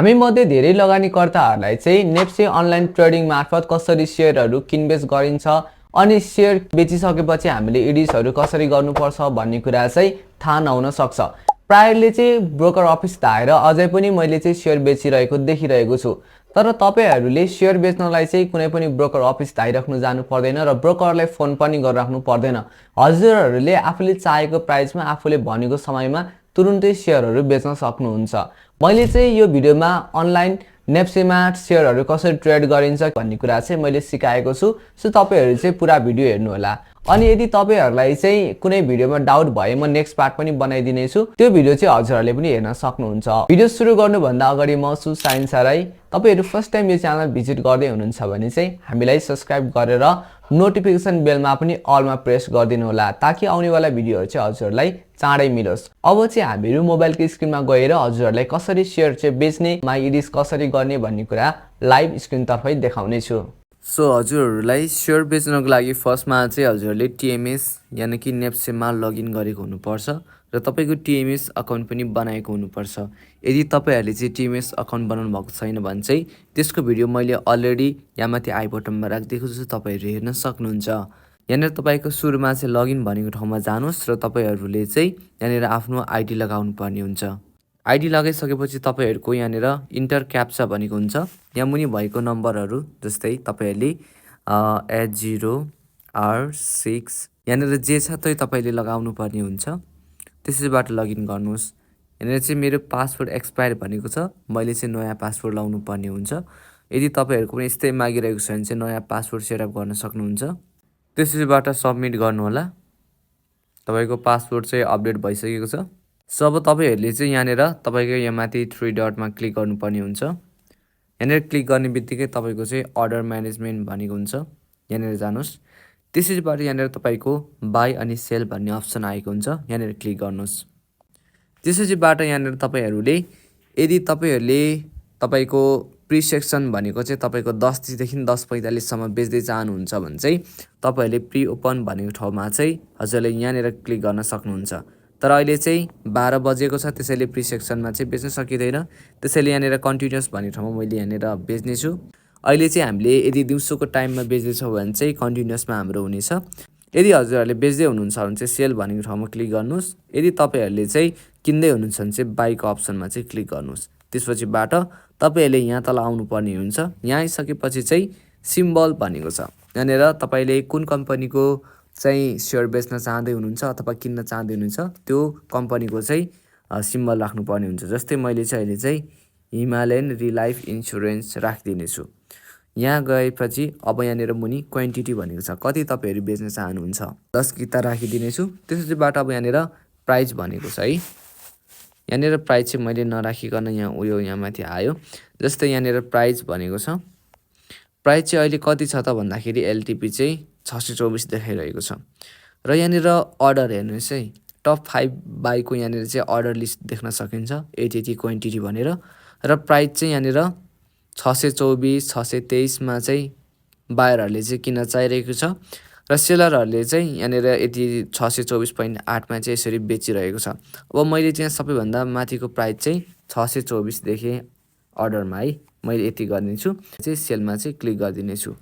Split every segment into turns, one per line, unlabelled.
हामी मध्ये धेरै लगानीकर्ताहरूलाई चाहिँ नेप्से अनलाइन ट्रेडिङ मार्फत कसरी शेयरहरू किनबेच गरिन्छ अनि शेयर बेचिसकेपछि हामीले इडिसहरू कसरी गर्नुपर्छ भन्ने कुरा चाहिँ थाहा नहुन सक्छ। प्रायले चाहिँ ब्रोकर अफिस धाएर अझै पनि मैले चाहिँ शेयर बेचिरहेको देखिरहेको छु। तर तपाईहरुले शेयर बेच्नलाई चाहिँ कुनै पनि ब्रोकर अफिस धाइराख्नु जानु पर्दैन र ब्रोकरलाई फोन पनि गरिराख्नु पर्दैन। हजुरहरूले आफूले चाहेको प्राइसमा आफूले भनेको समयमा तुरुन्तै शेयरहरू बेच्न सक्नुहुन्छ। मैले चाहिँ यो भिडियोमा अनलाइन नेप्सेमा शेयरहरू कसरी ट्रेड गरिन्छ भन्ने कुरा चाहिँ मैले सिकाएको छु। सो तपाईहरु चाहिँ पुरा भिडियो हेर्नु होला। अनि यदि तपाईहरुलाई चाहिँ कुनै भिडियोमा डाउट भए म नेक्स्ट पार्ट पनि बनाइदिने छु। त्यो भिडियो चाहिँ हजुरहरूले पनि हेर्न सक्नुहुन्छ। भिडियो सुरु गर्नुभन्दा अगाडि म सु साइन सराई। तपाईहरु फर्स्ट टाइम यो च्यानल भिजिट गर्दै हुनुहुन्छ भने चाहिँ हामीलाई सब्स्क्राइब गरेर नोटिफिकेसन बेलमा पनि अलमा प्रेस गरिदिनु होला ताकि आउनेवाला भिडियोहरु चाहिँ हजुरलाई चाँडै मिलोस्। अब चाहिँ हामीहरु मोबाइलको स्क्रिनमा गएर हजुरहरूलाई कसरी शेयर चाहिँ बेच्ने, माई इडिस कसरी गर्ने भन्ने कुरा लाइभ स्क्रिन तर्फै देखाउने छु। सो हजुरहरूलाई शेयर बेच्नको लागि फर्स्टमा चाहिँ हजुरहरूले टिएमएस यानी कि नेप्सेमा लगइन गरेको हुनुपर्छ र तपाईको टिएमएस अकाउन्ट पनि बनाएको हुनुपर्छ। यदि तपाईहरुले चाहिँ टिएमएस अकाउन्ट बनाउनु भएको छैन भने चाहिँ त्यसको भिडियो मैले अलरेडी यहाँ माथि आई बटनमा राखिदिएको छु, तपाईहरु हेर्न सक्नुहुन्छ। यहाँनिर तपाईको सुरुमा चाहिँ लगइन भनेको ठाउँमा जानुस् र तपाईहरुले चाहिँ यहाँनिर आफ्नो आइडी लगाउनु पर्ने हुन्छ। आइडी लगाइसकेपछि तपाईहरुको यहाँनिर इन्टर क्याप्चा भनेको हुन्छ। यहाँ मुनि भएको नम्बरहरु जस्तै तपाईहरुले 80R6 यहाँनिर जे छ त्यही तपाईले लगाउनु पर्ने हुन्छ। त्यसैबाट लगइन गर्नुस्। यहाँनिर चाहिँ मेरो पासवर्ड एक्सपायर भनेको छ, मैले चाहिँ नयाँ पासवर्ड लाउनु पर्ने हुन्छ। यदि तपाईहरुको पनि यस्तै मागिरहेको छ भने चाहिँ नयाँ पासवर्ड सेटअप गर्न सक्नुहुन्छ। त्यसैबाट सबमिट गर्नु होला। तपाईको पासवर्ड चाहिँ अपडेट भइसकेको छ। सो अब तपाईहरुले चाहिँ यहाँनिर तपाईको यहाँ माथि 3 डटमा क्लिक गर्नुपर्ने हुन्छ। यहाँनिर क्लिक गर्ने बित्तिकै तपाईको चाहिँ अर्डर म्यानेजमेन्ट भनेको हुन्छ। यहाँनिर जानुस्। त्यसैबाट यहाँनिर तपाईको बाई अनि सेल भन्ने अप्सन आएको हुन्छ। यहाँनिर क्लिक गर्नुस्। त्यसैबाट यहाँनिर तपाईहरुले यदि तपाईहरुले तपाईको प्री सेक्सन भनेको चाहिँ तपाईको 10 देखि 10:45 सम्म बेच्दै चाहनुहुन्छ भने चाहिँ तपाईहरुले प्री ओपन भनेको ठाउँमा चाहिँ हजुरले यहाँनिर क्लिक गर्न सक्नुहुन्छ। तर अहिले चाहिँ 12 बजेको छ, त्यसैले प्री सेक्सनमा चाहिँ बेच्न सकिदैन। त्यसैले यहाँनिर कन्टिन्युअस भन्ने ठाउँमा मैले यहाँनिर बेच्ने छु। अहिले चाहिँ हामीले यदि दिउँसोको टाइममा बेच्दै छौं भने चाहिँ कन्टिन्युअसमा हाम्रो हुनेछ। यदि हजुरहरूले बेच्दै हुनुहुन्छ भने चाहिँ सेल भनेको ठाउँमा क्लिक गर्नुस्। यदि तपाईहरुले चाहिँ किन्दै हुनुहुन्छ भने चाहिँ बाईको अप्सनमा चाहिँ क्लिक गर्नुस्। त्यसपछिबाट तपाईहरुले यहाँ तल आउनु पर्ने हुन्छ। यहाँ आइसकेपछि चाहिँ सिम्बल भनेको छ। यहाँनिर तपाईले कुन कम्पनीको चाहिँ शेयर बेच्न चाहदै हुनुहुन्छ अथवा किन्न चाहदै हुनुहुन्छ त्यो कम्पनीको चाहिँ सिम्बल राख्नु पर्ने हुन्छ। जस्तै मैले चाहिँ अहिले चाहिँ हिमालयन रिलाइफ इन्स्योरेन्स राखिदिने छु। यहाँ गएपछि अब यहाँनिर मुनि क्वान्टिटी भनेको छ, कति तपाईहरु बेच्न चाहनुहुन्छ 10 किता राखिदिने छु। त्यसैबाट अब यहाँनिर प्राइस भनेको छ है। यहाँनिर प्राइस चाहिँ मैले नराखिकन यहाँ माथि आयो। जस्तै यहाँनिर प्राइस भनेको छ। प्राइस चाहिँ अहिले कति छ त भन्दाखेरि एलटीपी चाहिँ 624 देखाइरहेको छ। र यहाँनिर अर्डर हेर्नुस् है, टप 5 बाईको यहाँनिर चाहिँ अर्डर लिस्ट देख्न सकिन्छ 880 क्वान्टिटी भनेर। र प्राइस चाहिँ यहाँनिर 624 623 मा चाहिँ बायरहरूले चाहिँ किन्न चाहिरहेको छ र सेलरहरूले चाहिँ यहाँनिर यति 624.8 मा चाहिँ यसरी बेचिरहेको छ। अब मैले चाहिँ सबैभन्दा माथिको प्राइस चाहिँ 624 देखे अर्डरमा है, मैले यति गर्ने छु। चाहिँ सेलमा चाहिँ क्लिक गर्दिने छु।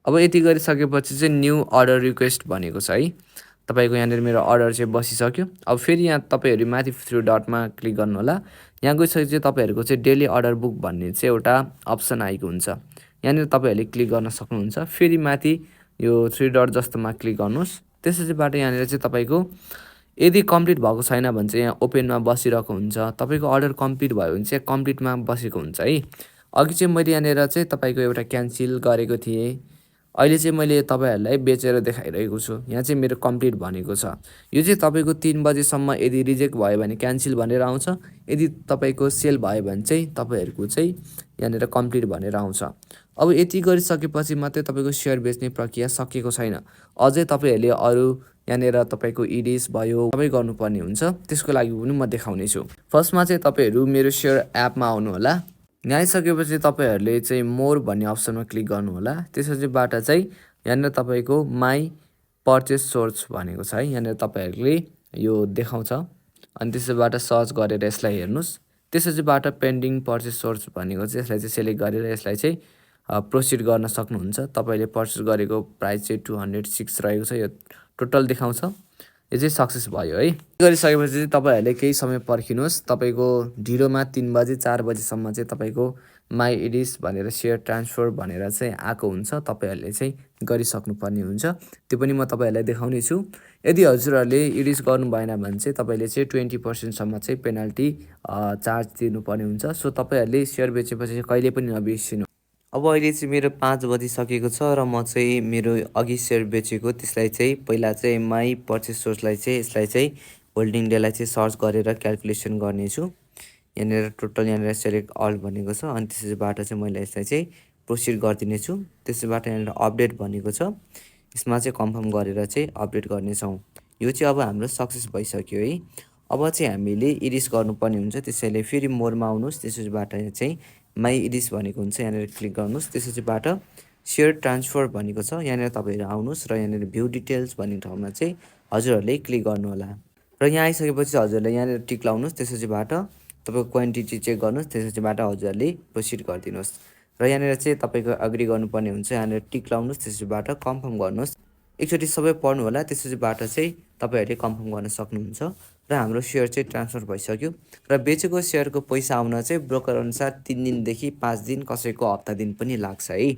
अब यति गरिसकेपछि चाहिँ न्यू अर्डर रिक्वेस्ट भनेको छ है। तपाईको यहाँनिर मेरो अर्डर चाहिँ बसिसक्यो। अब फेरि यहाँ तपाईहरु माथि 3 डटमा क्लिक गर्नु होला। यहाँ गइसकेपछि तपाईहरुको चाहिँ डेली अर्डर बुक भन्ने चाहिँ एउटा अप्सन आएको हुन्छ। यहाँनिर तपाईहरुले क्लिक गर्न सक्नुहुन्छ। फेरि माथि यो 3 डट जस्तोमा क्लिक गर्नुस्। त्यसैबाट यहाँनिर चाहिँ तपाईको यदि कम्प्लिट भएको छैन भने चाहिँ यहाँ ओपनमा बसिरहेको हुन्छ। तपाईको अर्डर कम्प्लिट भयो भने चाहिँ कम्प्लिटमा बसेको हुन्छ है। अघि चाहिँ मैले यहाँनिर चाहिँ तपाईको एउटा क्यान्सल गरेको थिएँ। अहिले चाहिँ मैले तपाईहरुलाई बेचेर देखाइरहेको छु। यहाँ चाहिँ मेरो कम्प्लिट भनेको छ। यो चाहिँ तपाईको 3 बजेसम्म यदि रिजेक्ट भयो भने क्यान्सल भनेर आउँछ। यदि तपाईको सेल भयो भने चाहिँ तपाईहरुको चाहिँ यहाँनिर कम्प्लिट भनेर आउँछ। अब यति गरिसकेपछि मात्रै तपाईको शेयर बेच्ने प्रक्रिया सकिएको छैन। अझै तपाईहरुले अरु यहाँनिर तपाईको इडिस भयो सबै गर्नुपर्ने हुन्छ। त्यसको लागि पनि म देखाउने छु। फर्स्टमा चाहिँ तपाईहरु मेरो शेयर एपमा आउनु होला। यहाँ आइसकेपछि तपाईहरुले चाहिँ मोर भन्ने अप्सनमा क्लिक गर्नु होला। त्यसैबाट चाहिँ यहाँनिर तपाईको माई पर्चेस सोर्स भनेको छ है। यहाँनिर तपाईहरुले यो देखाउँछ। अनि त्यसैबाट सर्च गरेर यसलाई हेर्नुस्। त्यसपछिबाट पेन्डिङ पर्चेस सोर्स भनेको चाहिँ यसलाई चाहिँ सेलेक्ट गरेर यसलाई चाहिँ प्रोसिड गर्न सक्नुहुन्छ। तपाईँले पर्चेस गरेको प्राइस चाहिँ 206 रहेको छ, यो टोटल देखाउँछ। यो चाहिँ सक्सेस भयो है। गरिसकेपछि चाहिँ तपाईँहरूले केही समय पर्खिनुहोस्। तपाईँको ढिलोमा 3 बजे 4 बजेसम्म चाहिँ तपाईँको माई इडिस भनेर सेयर ट्रान्सफर भनेर चाहिँ आएको हुन्छ। तपाईँहरूले चाहिँ गरिसक्नुपर्ने हुन्छ। त्यो पनि म तपाईँहरूलाई देखाउने छु। यदि हजुरहरूले इडिस गर्नु भएन भने चाहिँ तपाईँले चाहिँ 20% चाहिँ पेनाल्टी चार्ज तिर्नुपर्ने हुन्छ। सो तपाईँहरूले सेयर बेचेपछि चाहिँ कहिले पनि नबिर्सिनु। अब अहिले चाहिँ मेरो 5 बजिसकेको छ र म चाहिँ मेरो अघि सेयर बेचेको त्यसलाई चाहिँ पहिला चाहिँ माई पर्चेस सोर्सलाई चाहिँ यसलाई चाहिँ होल्डिङ डेलाई चाहिँ सर्च गरेर क्यालकुलेसन गर्नेछु। यहाँनिर टोटल यहाँनिर सेलेक्ट अल भनेको छ अनि त्यसबाट चाहिँ मैले यसलाई चाहिँ प्रोसिड गरिदिनेछु। त्यसबाट यहाँनिर अपडेट भनेको छ, यसमा चाहिँ कन्फर्म गरेर चाहिँ अपडेट गर्नेछौँ। यो चाहिँ अब हाम्रो सक्सेस भइसक्यो है। अब चाहिँ हामीले इडिस गर्नुपर्ने हुन्छ, त्यसैले फेरि मोरमा आउनुहोस्। त्यसबाट चाहिँ माई इडिस भनेको हुन्छ, यहाँनिर क्लिक गर्नुहोस्। त्यसपछिबाट सेयर ट्रान्सफर भनेको छ, यहाँनिर तपाईँहरू आउनुहोस् र यहाँनिर भ्यू डिटेल्स भन्ने ठाउँमा चाहिँ हजुरहरूले क्लिक गर्नु होला। र यहाँ आइसकेपछि हजुरहरूले यहाँनिर टिक लाउनुहोस्। त्यसपछिबाट तपाईँको क्वान्टिटी चेक गर्नुहोस्। त्यसपछिबाट हजुरहरूले प्रोसिड गरिदिनुहोस् र यहाँनिर चाहिँ तपाईँको एग्री गर्नुपर्ने हुन्छ, यहाँनिर टिक लाउनुहोस्। त्यसपछिबाट कन्फर्म गर्नुहोस्। एकचोटि सबै पढ्नु होला, त्यसपछिबाट चाहिँ तपाईँहरूले कन्फर्म गर्न सक्नुहुन्छ। र हाम्रो सेयर चाहिँ ट्रान्सफर भइसक्यो र बेचेको सेयरको पैसा आउन चाहिँ ब्रोकर अनुसार 3 दिनदेखि 5 दिन, कसैको हप्ता दिन पनि लाग्छ है।